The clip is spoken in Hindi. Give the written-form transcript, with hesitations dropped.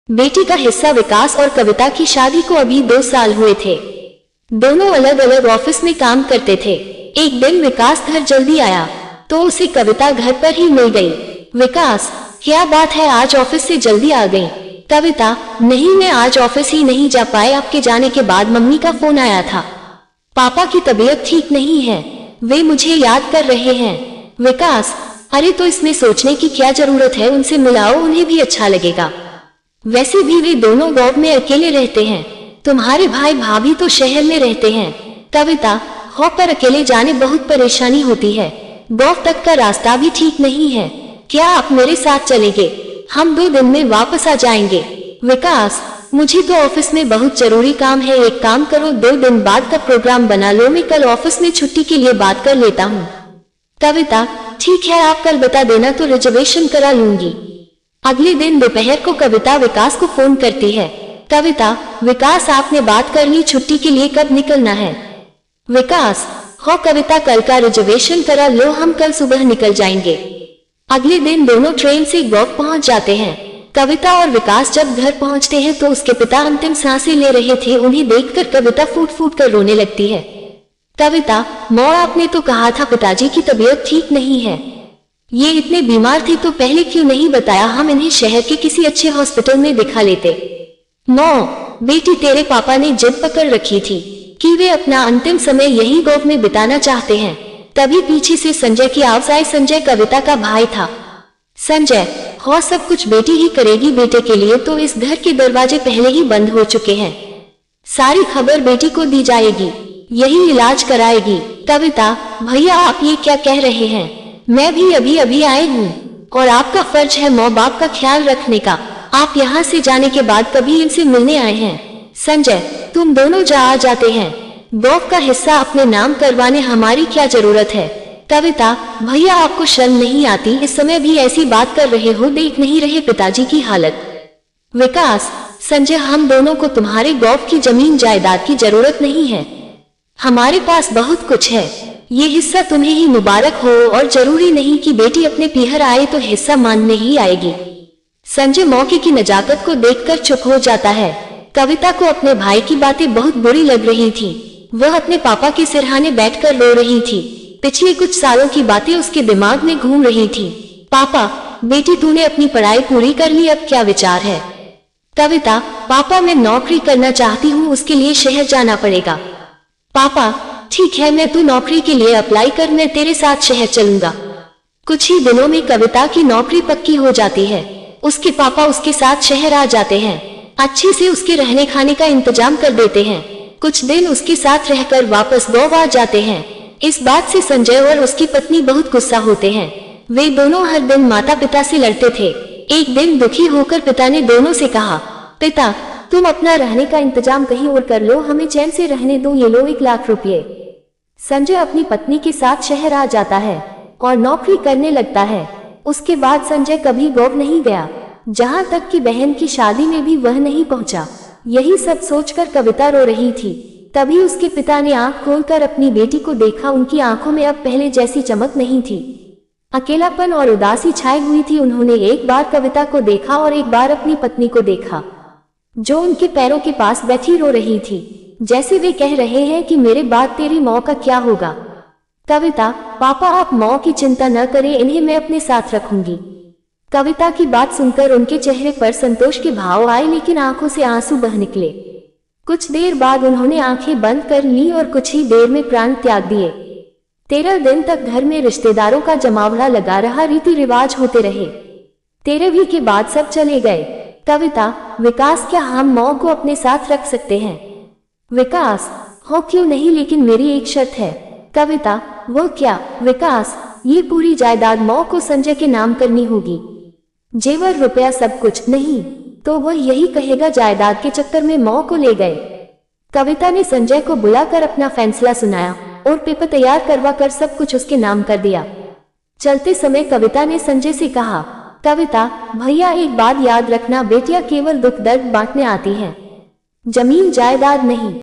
बेटी का हिस्सा विकास और कविता की शादी को अभी 2 साल हुए थे। दोनों अलग अलग ऑफिस में काम करते थे। एक दिन विकास घर जल्दी आया तो उसे कविता घर पर ही मिल गई। विकास, क्या बात है, आज ऑफिस से जल्दी आ गई? कविता, नहीं, मैं आज ऑफिस ही नहीं जा पाए। आपके जाने के बाद मम्मी का फोन आया था। पापा की तबीयत ठीक नहीं है, वे मुझे याद कर रहे हैं। विकास, अरे तो इसमें सोचने की क्या जरूरत है, उनसे मिलाओ, उन्हें भी अच्छा लगेगा। वैसे भी वे दोनों गांव में अकेले रहते हैं, तुम्हारे भाई भाभी तो शहर में रहते हैं। कविता, गांव पर अकेले जाने बहुत परेशानी होती है, गांव तक का रास्ता भी ठीक नहीं है। क्या आप मेरे साथ चलेंगे? हम 2 दिन में वापस आ जाएंगे। विकास, मुझे तो ऑफिस में बहुत जरूरी काम है, एक काम करो, 2 दिन बाद का प्रोग्राम बना लो, मैं कल ऑफिस में छुट्टी के लिए बात कर लेता हूँ। कविता, ठीक है, आप कल बता देना तो रिजर्वेशन करा लूंगी। अगले दिन दोपहर को कविता विकास को फोन करती है। कविता, विकास, आपने बात कर ली, छुट्टी के लिए कब निकलना है? विकास, हाँ कविता, कल का रिजर्वेशन करा लो, हम कल सुबह निकल जाएंगे। अगले दिन दोनों ट्रेन से गांव पहुंच जाते हैं। कविता और विकास जब घर पहुंचते हैं तो उसके पिता अंतिम सांसें ले रहे थे। उन्हें देखकर कविता फूट फूट कर रोने लगती है। कविता, माँ, आपने तो कहा था पिताजी की तबीयत ठीक नहीं है, ये इतने बीमार थे तो पहले क्यों नहीं बताया, हम इन्हें शहर के किसी अच्छे हॉस्पिटल में दिखा लेते। माँ, बेटी, तेरे पापा ने जिद पकड़ रखी थी कि वे अपना अंतिम समय यही गांव में बिताना चाहते हैं। तभी पीछे से संजय की आवाज आई। संजय कविता का भाई था। संजय, हाँ, सब कुछ बेटी ही करेगी, बेटे के लिए तो इस घर के दरवाजे पहले ही बंद हो चुके हैं, सारी खबर बेटी को दी जाएगी, यही इलाज कराएगी। कविता, भैया आप ये क्या कह रहे हैं, मैं भी अभी अभी आई हूँ और आपका फर्ज है माँ बाप का ख्याल रखने का। आप यहाँ से जाने के बाद कभी इनसे मिलने आए हैं? संजय, तुम दोनों जा आ जाते हैं, गांव का हिस्सा अपने नाम करवाने हमारी क्या जरूरत है? कविता, भैया आपको शर्म नहीं आती, इस समय भी ऐसी बात कर रहे हो, देख नहीं रहे पिताजी की हालत? विकास, संजय, हम दोनों को तुम्हारे गांव की जमीन जायदाद की जरूरत नहीं है, हमारे पास बहुत कुछ है, ये हिस्सा तुम्हें ही मुबारक हो और जरूरी नहीं कि बेटी अपने पीहर आए तो हिस्सा मानने ही आएगी। संजय मौके की नजाकत को देखकर चुप हो जाता है। कविता को अपने भाई की बातें बहुत बुरी लग रही थी। वह अपने पापा के सिरहाने बैठकर रो रही थी। पिछले कुछ सालों की बातें उसके दिमाग में घूम रही थी। पापा, बेटी तूने अपनी पढ़ाई पूरी कर ली, अब क्या विचार है? कविता, पापा, मैं नौकरी करना चाहती हूँ, उसके लिए शहर जाना पड़ेगा। पापा, ठीक है, मैं तू नौकरी के लिए अप्लाई कर, मैं तेरे साथ शहर चलूंगा। कुछ ही दिनों में कविता की नौकरी पक्की हो जाती है। उसके पापा उसके साथ शहर आ जाते हैं, अच्छे से उसके रहने खाने का इंतजाम कर देते हैं। कुछ दिन उसके साथ रहकर वापस गांव आ जाते हैं। इस बात से संजय और उसकी पत्नी बहुत गुस्सा होते हैं। वे दोनों हर दिन माता पिता से लड़ते थे। एक दिन दुखी होकर पिता ने दोनों से कहा, पिता, तुम अपना रहने का इंतजाम कहीं और कर लो, हमें चैन से रहने दो, ये लो 1 लाख रुपये। संजय अपनी पत्नी के साथ शहर आ जाता है और नौकरी करने लगता है। उसके बाद संजय कभी गांव नहीं गया, जहां तक कि बहन की शादी में भी वह नहीं पहुंचा। यही सब सोचकर कविता रो रही थी। तभी उसके पिता ने आंख खोलकर अपनी बेटी को देखा। उनकी आंखों में अब पहले जैसी चमक नहीं थी, अकेलापन और उदासी छाई हुई थी। उन्होंने एक बार कविता को देखा और एक बार अपनी पत्नी को देखा, जो उनके पैरों के पास बैठी रो रही थी, जैसे वे कह रहे हैं कि मेरे बाद तेरी माँ का क्या होगा? कविता, पापा, आप माँ की चिंता न करें, इन्हें मैं अपने साथ रखूंगी। कविता की बात सुनकर उनके चेहरे पर संतोष के भाव आए, लेकिन आंखों से आंसू बह निकले। कुछ देर बाद उन्होंने आंखें बंद कर ली और कुछ ही देर में प्राण त्याग दिए। 13 दिन तक घर में रिश्तेदारों का जमावड़ा लगा रहा, रीति रिवाज होते रहे। 13वीं के बाद सब चले गए। कविता, विकास, क्या हम माँ को अपने साथ रख सकते हैं? विकास, हो क्यों नहीं, लेकिन मेरी एक शर्त है। कविता, वो क्या? विकास, ये पूरी जायदाद माँ को संजय के नाम करनी होगी, जेवर रुपया सब कुछ, नहीं तो वह यही कहेगा जायदाद के चक्कर में माँ को ले गए। कविता ने संजय को बुलाकर अपना फैसला सुनाया और पेपर तैयार करवा कर सब कुछ उसके नाम कर दिया। चलते समय कविता ने संजय से कहा, कविता, भैया एक बात याद रखना, बेटियां केवल दुख दर्द बांटने आती हैं, जमीन जायदाद नहीं।